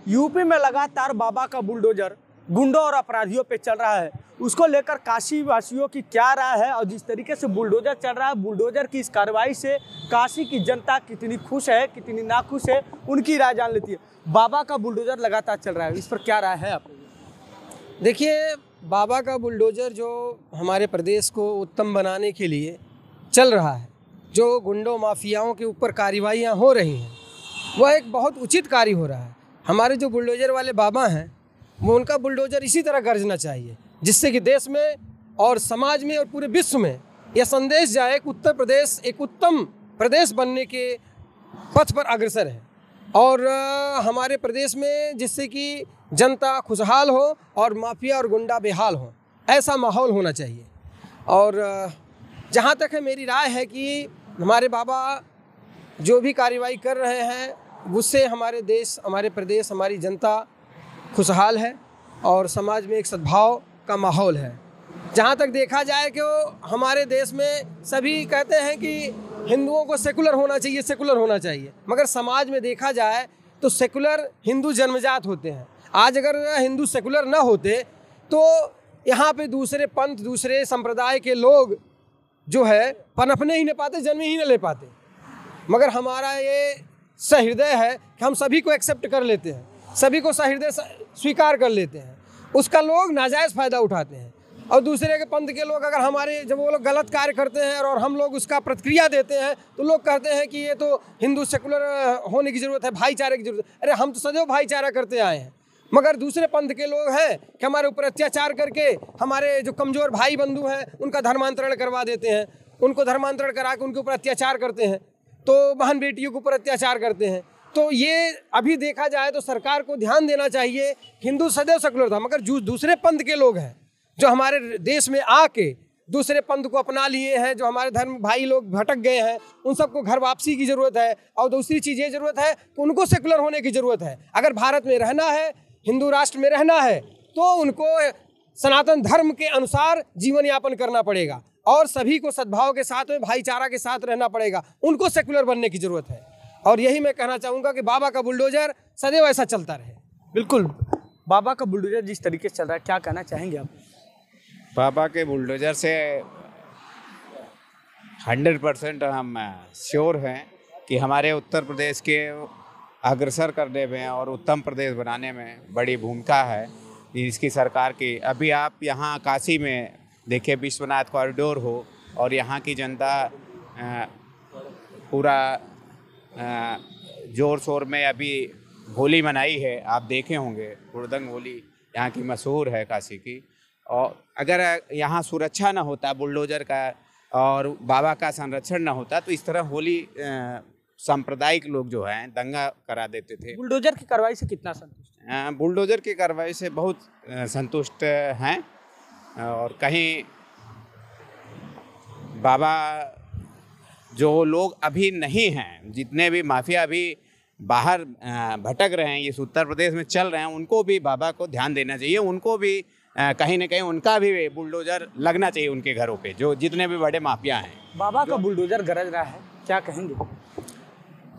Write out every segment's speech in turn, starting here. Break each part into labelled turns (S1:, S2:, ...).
S1: UP में लगातार बाबा का बुलडोजर गुंडों और अपराधियों पे चल रहा है। उसको लेकर काशी वासियों की क्या राय है और जिस तरीके से बुलडोजर चल रहा है, बुलडोजर की इस कार्रवाई से काशी की जनता कितनी खुश है, कितनी नाखुश है, उनकी राय जान लेती है। बाबा का बुलडोजर लगातार चल रहा है, इस पर क्या राय है आपकी?
S2: देखिए, बाबा का बुलडोजर जो हमारे प्रदेश को उत्तम बनाने के लिए चल रहा है, जो गुंडों माफियाओं के ऊपर कार्रवाइयाँ हो रही हैं, वह एक बहुत उचित कार्य हो रहा है। हमारे जो बुलडोजर वाले बाबा हैं, वो उनका बुलडोजर इसी तरह गरजना चाहिए, जिससे कि देश में और समाज में और पूरे विश्व में यह संदेश जाए कि उत्तर प्रदेश एक उत्तम प्रदेश बनने के पथ पर अग्रसर है और हमारे प्रदेश में जिससे कि जनता खुशहाल हो और माफिया और गुंडा बेहाल हो, ऐसा माहौल होना चाहिए। और जहाँ तक है मेरी राय है कि हमारे बाबा जो भी कार्रवाई कर रहे हैं, उससे हमारे देश, हमारे प्रदेश, हमारी जनता खुशहाल है और समाज में एक सद्भाव का माहौल है। जहाँ तक देखा जाए कि हमारे देश में सभी कहते हैं कि हिंदुओं को सेकुलर होना चाहिए, सेकुलर होना चाहिए, मगर समाज में देखा जाए तो सेकुलर हिंदू जन्मजात होते हैं। आज अगर हिंदू सेकुलर ना होते तो यहाँ पे दूसरे पंथ, दूसरे संप्रदाय के लोग जो है पनपने ही नहीं पाते, जन्म ही नहीं ले पाते। मगर हमारा ये सहृदय है कि हम सभी को एक्सेप्ट कर लेते हैं, सभी को सहृदय स्वीकार कर लेते हैं, उसका लोग नाजायज़ फ़ायदा उठाते हैं। और दूसरे के पंथ के लोग अगर हमारे जब वो लोग गलत कार्य करते हैं और हम लोग उसका प्रतिक्रिया देते हैं तो लोग कहते हैं कि ये तो हिंदू सेकुलर होने की ज़रूरत है, भाईचारे की ज़रूरत है। अरे हम तो सदैव भाईचारा करते आए हैं, मगर दूसरे पंथ के लोग हैं कि हमारे ऊपर अत्याचार करके हमारे जो कमज़ोर भाई बंधु हैं उनका धर्मांतरण करवा देते हैं, उनको धर्मांतरण करा के उनके ऊपर अत्याचार करते हैं, तो बहन बेटियों के ऊपर अत्याचार करते हैं। तो ये अभी देखा जाए तो सरकार को ध्यान देना चाहिए। हिंदू सदैव सेकुलर था, मगर जो दूसरे पंथ के लोग हैं जो हमारे देश में आके दूसरे पंथ को अपना लिए हैं, जो हमारे धर्म भाई लोग भटक गए हैं, उन सबको घर वापसी की ज़रूरत है। और दूसरी चीज़ ये ज़रूरत है कि उनको सेकुलर होने की ज़रूरत है। अगर भारत में रहना है, हिंदू राष्ट्र में रहना है, तो उनको सनातन धर्म के अनुसार जीवन यापन करना पड़ेगा और सभी को सद्भाव के साथ में, भाईचारा के साथ रहना पड़ेगा। उनको सेकुलर बनने की ज़रूरत है और यही मैं कहना चाहूँगा कि बाबा का बुलडोजर सदैव ऐसा चलता रहे।
S1: बिल्कुल, बाबा का बुलडोजर जिस तरीके से चल रहा है, क्या कहना चाहेंगे आप?
S3: बाबा के बुलडोजर से 100% हम श्योर हैं कि हमारे उत्तर प्रदेश के अग्रसर करने में और उत्तम प्रदेश बनाने में बड़ी भूमिका है इसकी सरकार की। अभी आप यहाँ काशी में देखिए, विश्वनाथ कॉरिडोर हो और यहाँ की जनता पूरा ज़ोर शोर में अभी होली मनाई है। आप देखे होंगे, हुड़दंग होली यहाँ की मशहूर है काशी की। और अगर यहाँ सुरक्षा ना होता बुलडोजर का और बाबा का संरक्षण ना होता तो इस तरह होली सांप्रदायिक लोग जो हैं दंगा करा देते थे।
S1: बुलडोजर की कार्रवाई से कितना संतुष्ट हैं?
S3: बुलडोजर की कार्रवाई से बहुत संतुष्ट हैं और कहीं बाबा जो लोग अभी नहीं हैं, जितने भी माफिया अभी बाहर भटक रहे हैं, इस उत्तर प्रदेश में चल रहे हैं, उनको भी बाबा को ध्यान देना चाहिए। उनको भी कहीं ना कहीं उनका भी बुलडोजर लगना चाहिए उनके घरों पे, जो जितने भी बड़े माफिया हैं।
S1: बाबा का बुलडोजर गरज रहा है, क्या कहेंगे?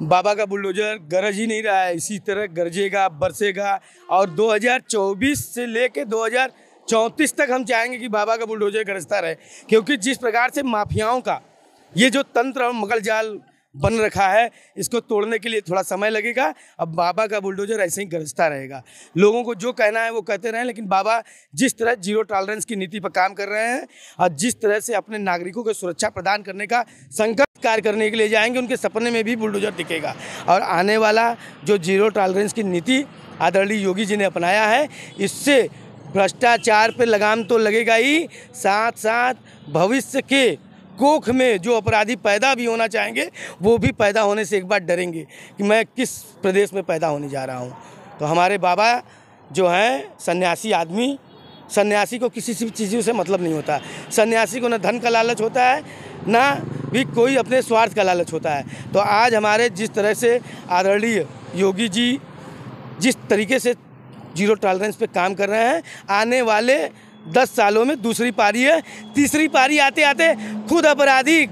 S4: बाबा का बुलडोजर गरज ही नहीं रहा है, इसी तरह गरजेगा, बरसेगा और 2024 से लेके 2034 तक हम चाहेंगे कि बाबा का बुलडोजर गरजता रहे। क्योंकि जिस प्रकार से माफियाओं का ये जो तंत्र और मगल जाल बन रखा है, इसको तोड़ने के लिए थोड़ा समय लगेगा। अब बाबा का बुलडोजर ऐसे ही गरजता रहेगा। लोगों को जो कहना है वो कहते रहें, लेकिन बाबा जिस तरह जीरो टॉलरेंस की नीति पर काम कर रहे हैं और जिस तरह से अपने नागरिकों को सुरक्षा प्रदान करने का संकल्प कार्य करने के लिए जाएंगे, उनके सपने में भी बुलडोजर दिखेगा। और आने वाला जो जीरो टॉलरेंस की नीति आदरणीय योगी जी ने अपनाया है, इससे भ्रष्टाचार पर लगाम तो लगेगा ही, साथ साथ भविष्य के कोख में जो अपराधी पैदा भी होना चाहेंगे वो भी पैदा होने से एक बार डरेंगे कि मैं किस प्रदेश में पैदा होने जा रहा हूँ। तो हमारे बाबा जो हैं सन्यासी आदमी, सन्यासी को किसी भी चीज़ों से मतलब नहीं होता। सन्यासी को न धन का लालच होता है, ना भी कोई अपने स्वार्थ का लालच होता है। तो आज हमारे जिस तरह से आदरणीय योगी जी जिस तरीके से जीरो टॉलरेंस पे काम कर रहे हैं, आने वाले 10 सालों में दूसरी पारी है, तीसरी पारी आते आते खुद अपराधी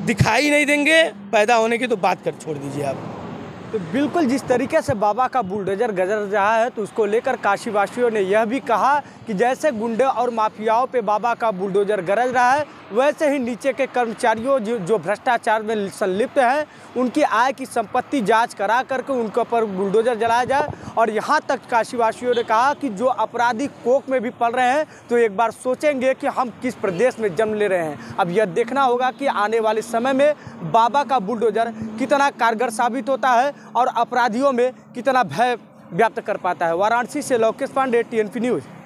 S4: दिखाई नहीं देंगे। पैदा होने की तो बात कर छोड़ दीजिए आप।
S1: तो बिल्कुल जिस तरीके से बाबा का बुलडोजर गरज रहा है तो उसको लेकर काशीवासियों ने यह भी कहा कि जैसे गुंडे और माफियाओं पे बाबा का बुलडोजर गरज रहा है वैसे ही नीचे के कर्मचारियों जो भ्रष्टाचार में संलिप्त हैं उनकी आय की संपत्ति जांच करा करके उनके ऊपर बुलडोजर जलाया जाए। और यहाँ तक काशीवासियों ने कहा कि जो अपराधी कोख में भी पल रहे हैं तो एक बार सोचेंगे कि हम किस प्रदेश में जन्म ले रहे हैं। अब यह देखना होगा कि आने वाले समय में बाबा का बुलडोजर कितना कारगर साबित होता है और अपराधियों में कितना भय व्याप्त कर पाता है। वाराणसी से लोकेश पांडे, TNP न्यूज़।